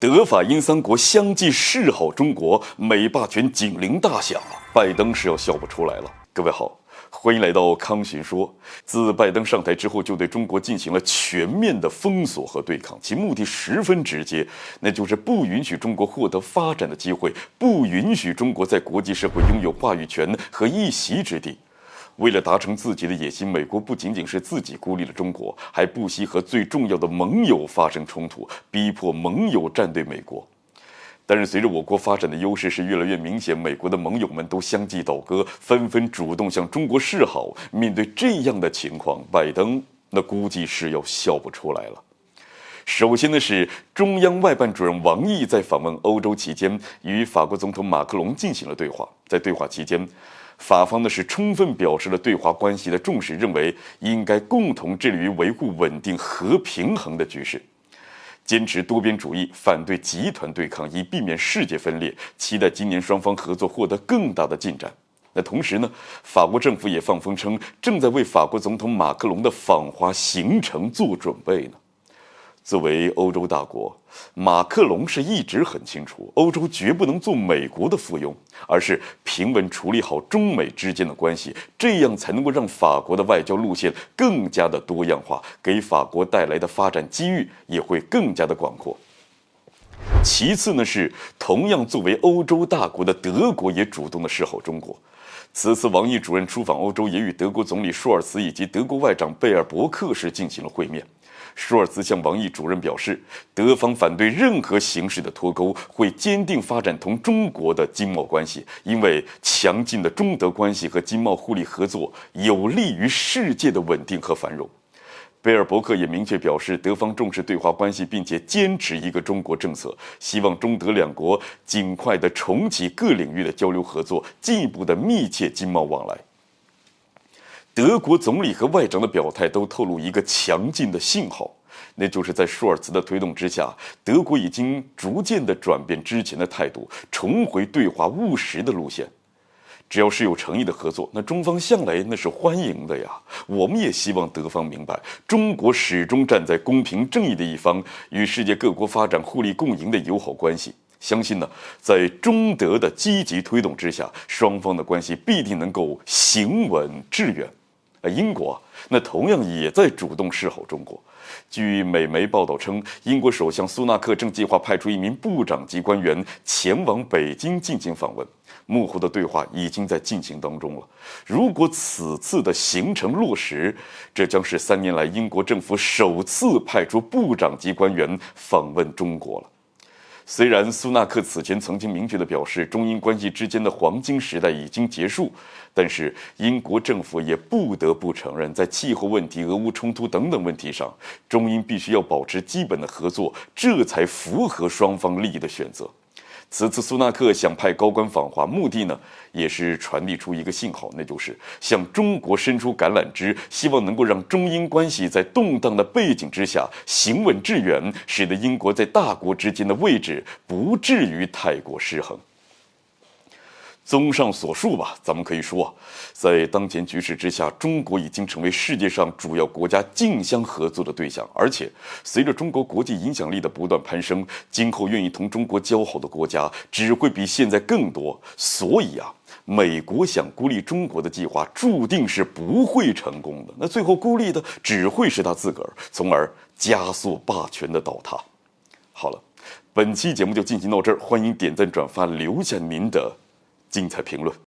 德法英三国相继示好中国，美霸权警铃大响，拜登是要笑不出来了。各位好，欢迎来到康寻说。自拜登上台之后，就对中国进行了全面的封锁和对抗，其目的十分直接，那就是不允许中国获得发展的机会，不允许中国在国际社会拥有话语权和一席之地。为了达成自己的野心，美国不仅仅是自己孤立了中国，还不惜和最重要的盟友发生冲突，逼迫盟友站队美国。但是随着我国发展的优势是越来越明显，美国的盟友们都相继倒戈，纷纷主动向中国示好。面对这样的情况，拜登那估计是要笑不出来了。首先呢是中央外办主任王毅在访问欧洲期间，与法国总统马克龙进行了对话。在对话期间，法方呢是充分表示了对华关系的重视，认为应该共同致力于维护稳定和平衡的局势，坚持多边主义，反对集团对抗，以避免世界分裂，期待今年双方合作获得更大的进展。那同时呢，法国政府也放风称，正在为法国总统马克龙的访华行程做准备呢。作为欧洲大国，马克龙是一直很清楚，欧洲绝不能做美国的附庸，而是平稳处理好中美之间的关系，这样才能够让法国的外交路线更加的多样化，给法国带来的发展机遇也会更加的广阔。其次呢是，同样作为欧洲大国的德国也主动的示好中国。此次王毅主任出访欧洲，也与德国总理舒尔茨以及德国外长贝尔伯克是进行了会面。舒尔茨向王毅主任表示，德方反对任何形式的脱钩，会坚定发展同中国的经贸关系，因为强劲的中德关系和经贸互利合作有利于世界的稳定和繁荣。贝尔伯克也明确表示，德方重视对华关系，并且坚持一个中国政策，希望中德两国尽快的重启各领域的交流合作，进一步的密切经贸往来。德国总理和外长的表态都透露一个强劲的信号，那就是在舒尔茨的推动之下，德国已经逐渐的转变之前的态度，重回对华务实的路线。只要是有诚意的合作，那中方向来那是欢迎的呀。我们也希望德方明白，中国始终站在公平正义的一方，与世界各国发展互利共赢的友好关系。相信呢，在中德的积极推动之下，双方的关系必定能够行稳致远。英国那同样也在主动示好中国。据美媒报道称，英国首相苏纳克正计划派出一名部长级官员前往北京进行访问，幕后的对话已经在进行当中了。如果此次的行程落实，这将是3年来英国政府首次派出部长级官员访问中国了。虽然苏纳克此前曾经明确地表示，中英关系之间的黄金时代已经结束，但是英国政府也不得不承认，在气候问题、俄乌冲突等等问题上，中英必须要保持基本的合作，这才符合双方利益的选择。此次苏纳克想派高官访华，目的呢，也是传递出一个信号，那就是向中国伸出橄榄枝，希望能够让中英关系在动荡的背景之下行稳致远，使得英国在大国之间的位置不至于太过失衡。综上所述吧，咱们可以说，在当前局势之下，中国已经成为世界上主要国家竞相合作的对象，而且随着中国国际影响力的不断攀升，今后愿意同中国交好的国家只会比现在更多。所以啊，美国想孤立中国的计划注定是不会成功的，那最后孤立的只会是他自个儿，从而加速霸权的倒塌。好了，本期节目就进行到这儿，欢迎点赞转发，留下您的精彩评论。